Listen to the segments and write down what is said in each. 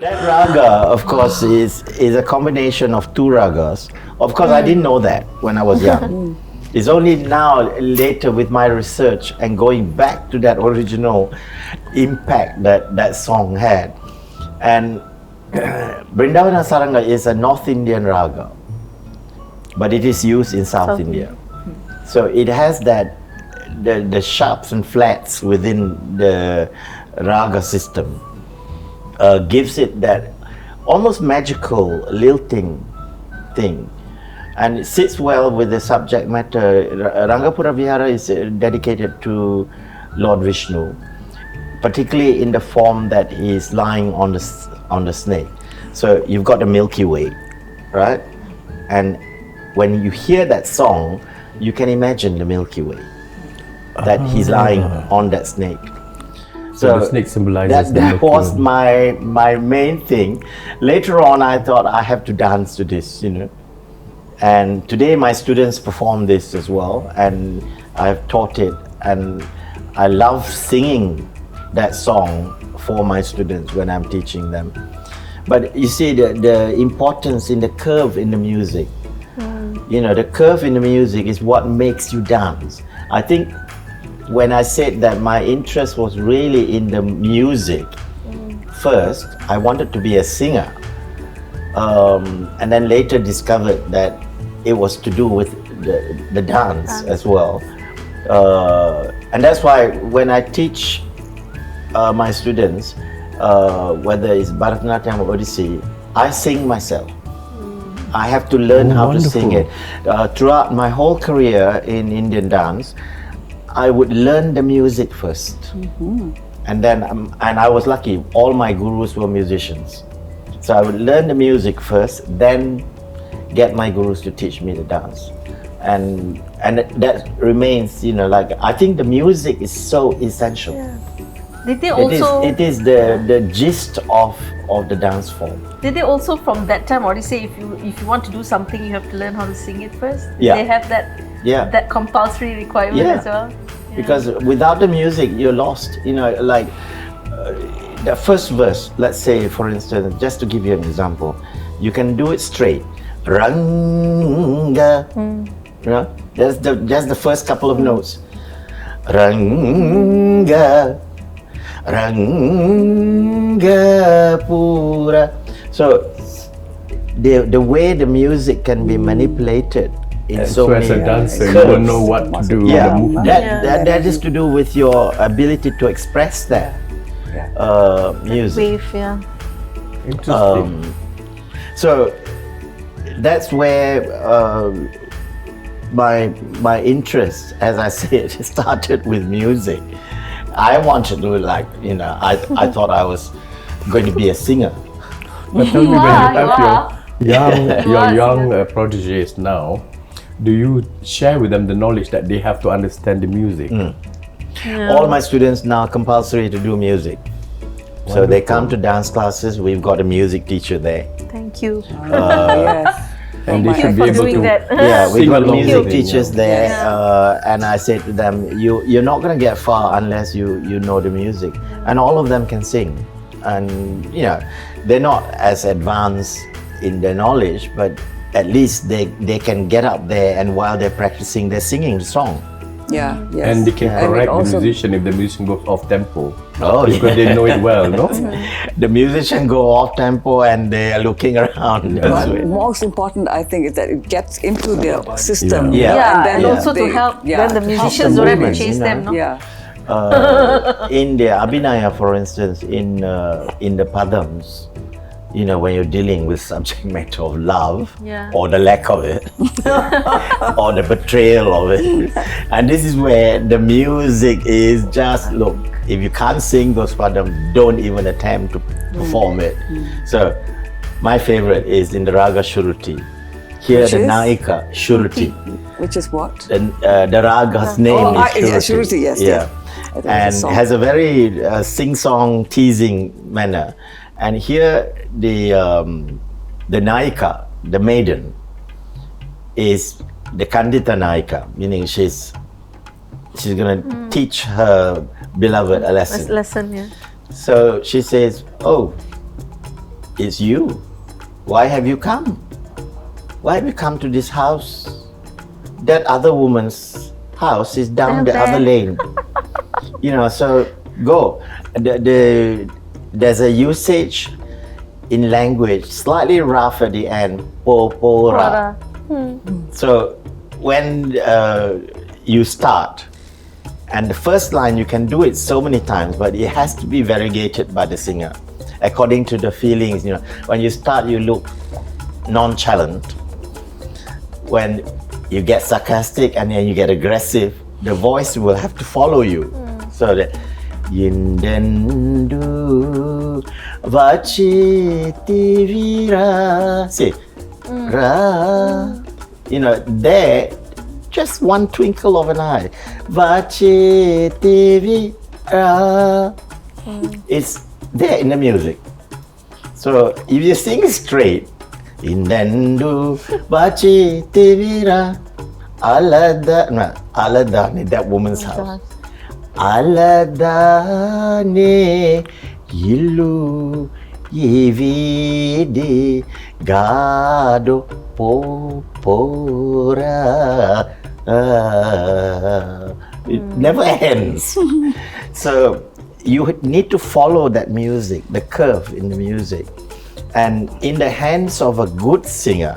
That raga, of course, is a combination of two ragas. Of course, I didn't know that when I was young. It's only now, later, with my research and going back to that original impact that song had. And Brindavana Saranga is a North Indian raga, but it is used in South India. So it has that the sharps and flats within the raga system. Gives it that almost magical lilting thing, and it sits well with the subject matter. Rangapura Vihara is dedicated to Lord Vishnu, particularly in the form that he is lying on the snake. So you've got the Milky Way, right? And when you hear that song, you can imagine the Milky Way, that he's lying on that snake. So the snake symbolizes that was my main thing. Later on, I thought I have to dance to this, And today my students perform this as well, and I've taught it, and I love singing that song for my students when I'm teaching them. But you see the importance in the curve in the music. The curve in the music is what makes you dance. I think when I said that my interest was really in the music, first I wanted to be a singer, and then later discovered that it was to do with the dance as well. And that's why when I teach my students, whether it's Bharatanatyam or Odissi, I sing myself. I have to learn how to sing it. Throughout my whole career in Indian dance, I would learn the music first, and then and I was lucky. All my gurus were musicians, so I would learn the music first, then get my gurus to teach me the dance, and that remains. I think the music is so essential. Yeah. Did they also? It is the gist of the dance form. Did they also from that time already say if you want to do something, you have to learn how to sing it first? Yeah. They have that. Yeah. That compulsory requirement as well. Yeah. Because without the music, you're lost. The first verse. Let's say, for instance, just to give you an example, you can do it straight. Ranga. That's just the first couple of notes. Ranga. Ranga Pura. So the way the music can be manipulated in so many as a dancer, curves. you will know what to do. That is to do with your ability to express that music. Wave, Interesting. So that's where my interest, as I said, started with music. I wanted to I thought I was going to be a singer. But tell me, when you have your young proteges now, do you share with them the knowledge that they have to understand the music? All my students now are compulsory to do music. Wonderful. So they come to dance classes. We've got a music teacher there. Thank you. Yes. And they should be able to. Yeah, we've got music teachers there, and I said to them, "You're not going to get far unless you know the music." And all of them can sing, and they're not as advanced in their knowledge, but at least they can get up there, and while they're practicing, they're singing the song. Yeah, yes. And they can correct the musician if the musician goes off tempo. Oh, because they know it well, no? The musician go off tempo and they are looking around. Most important, I think, is that it gets into their system. And also to help when the musicians don't have to chase them, no? In the Abhinaya, for instance, in the Padams, when you're dealing with subject matter of love or the lack of it or the betrayal of it, and this is where the music is just, look, if you can't sing those padams, don't even attempt to perform it. So my favorite is in the Raga Shruti. Here the Naika Shruti. Which is what? The Raga's name is Shruti. Yes. Yeah. And has a very sing-song, teasing manner. And here the Naika, the maiden, is the Kandita Naika, meaning she's going to teach her beloved a lesson. Lesson, yeah. So she says, "Oh, it's you. Why have you come? Why have you come to this house? That other woman's house is down the other lane. So go. There's a usage in language, slightly rough at the end, pora. So when you start, and the first line you can do it so many times, but it has to be variegated by the singer according to the feelings. When you start, you look nonchalant. When you get sarcastic and then you get aggressive, the voice will have to follow you. So that Yindendu Vachitivira. See, Ra. There, just one twinkle of an eye. Vachitivira. It's there in the music. So if you sing straight, Indendu Vachitivira. Aladane, that woman's house. Aladane Ilu Yividi Gado Popora. It never ends. So you need to follow that music, the curve in the music. And in the hands of a good singer,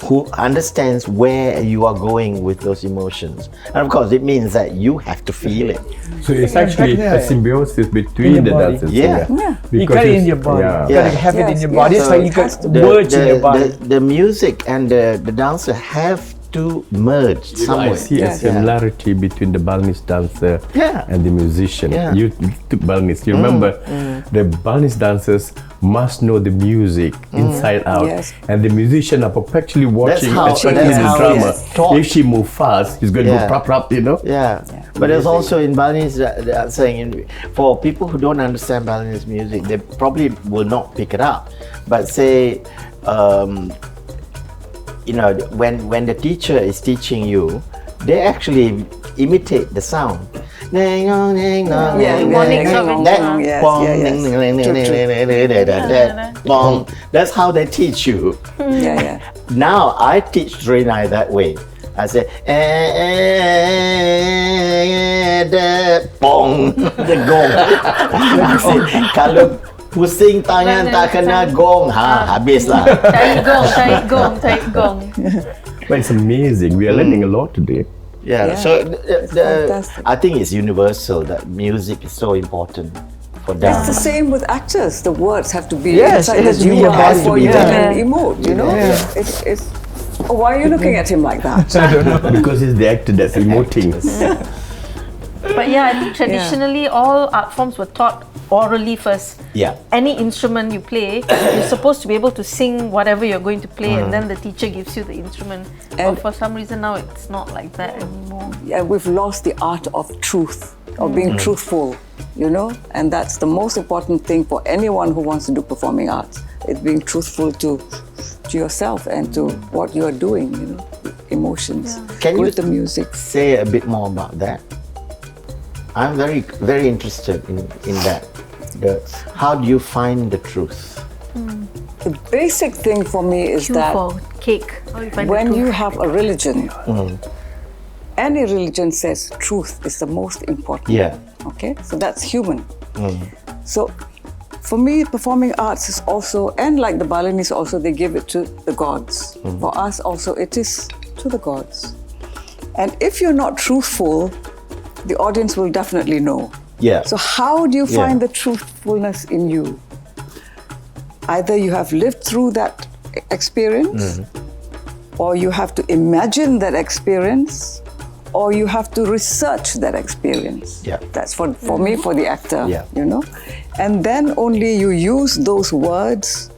who understands where you are going with those emotions. And of course, it means that you have to feel it. So it's actually a symbiosis between the dancers. Yeah. You got it in your body. You gotta have it in your body. It's like you got words in your body. The music and the dancer have to merge somewhere. I see a similarity between the Balinese dancer and the musician. You took Balinese. You remember the Balinese dancers must know the music inside out, and the musician are perpetually watching, especially in the drama. If she moves fast, he's going to go prap prap, But there's also in Balinese saying, for people who don't understand Balinese music, they probably will not pick it up. But say, when the teacher is teaching you, they actually imitate the sound. That's how they teach you. Now I teach Renai that way. I say the gong. I say kalau pusing tangan tak kena gong, habislah. Tarik gong. But it's amazing. We are learning a lot today. So I think it's universal that music is so important for dance. It's the same with actors. The words have to be Yes, inside it has that to be you your are body for to be you there. can emote, It's why are you looking at him like that? I don't know. Because it's the actor that's emoting. But I think traditionally all art forms were taught orally first. Any instrument you play, you're supposed to be able to sing whatever you're going to play, and then the teacher gives you the instrument. But for some reason now it's not like that anymore. We've lost the art of truth, of being truthful, and that's the most important thing for anyone who wants to do performing arts. It's being truthful to yourself and to what you are doing, emotions. Can with you the music say a bit more about that? I'm very, very interested in that. How do you find the truth? The basic thing for me is that for cake. when you have a religion, any religion says truth is the most important. Okay, so that's human. So for me, performing arts is also, and like the Balinese also, they give it to the gods. For us also, it is to the gods. And if you're not truthful, the audience will definitely know. So how do you find the truthfulness in you? Either you have lived through that experience, or you have to imagine that experience, or you have to research that experience. That's for me, for the actor, And then only you use those words,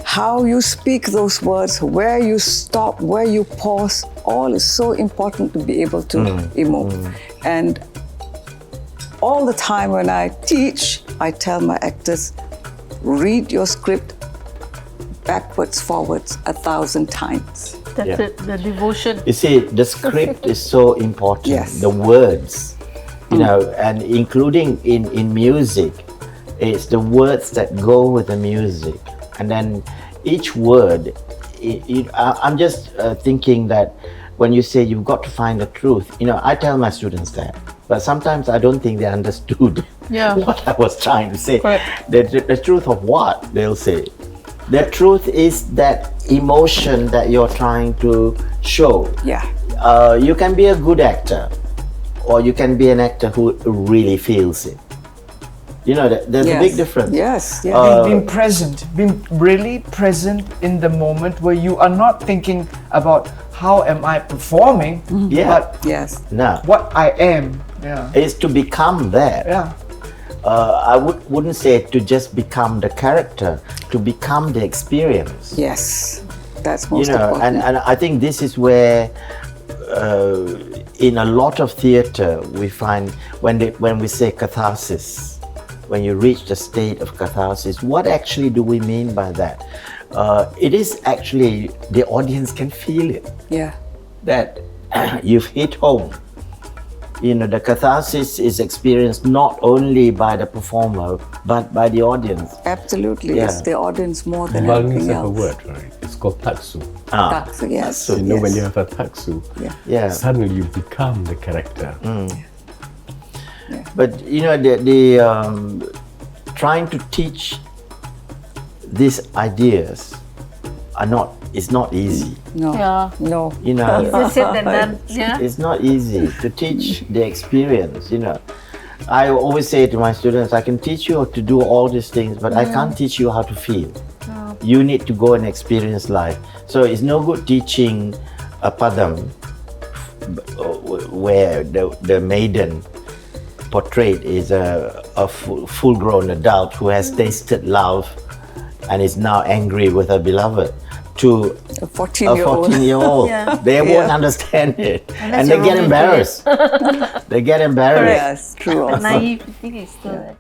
how you speak those words, where you stop, where you pause, all is so important to be able to emote. And all the time when I teach, I tell my actors, read your script backwards, forwards 1,000 times. That's it, the devotion. You see, the script is so important. The words. you know, and including in music, it's the words that go with the music, and then each word. I'm just thinking that when you say you've got to find the truth, you know, I tell my students that, but sometimes I don't think they understood what I was trying to say. The truth of what they'll say. The truth is that emotion that you're trying to show. Yeah. You can be a good actor, or you can be an actor who really feels it. You know, there's a big difference. Yes. Being present, being really present in the moment where you are not thinking about how am I performing, but what I am. Is to become that. Yeah. I wouldn't say to just become the character, to become the experience. Yes, that's most important. And I think this is where in a lot of theatre we find when we say catharsis, when you reach the state of catharsis, what actually do we mean by that? It is actually the audience can feel it. Yeah. That you've hit home. You know, the catharsis is experienced not only by the performer, but by the audience. Absolutely, it's the audience more than Balinese anything have else. a word, right? It's called taksu. Taksu, yes. So you know when you have a taksu, suddenly you become the character. But you know, the trying to teach these ideas it's not easy. No. You know, Easier said than done. Yeah. it's not easy to teach the experience. You know, I always say to my students, I can teach you how to do all these things, but I can't teach you how to feel. You need to go and experience life. So it's no good teaching a padam where the maiden portrayed is a full-grown adult who has tasted love and is now angry with her beloved, to a 14-year-old. They won't understand it, and they get embarrassed. They get embarrassed. Yes, true. Naive, I think it's still there.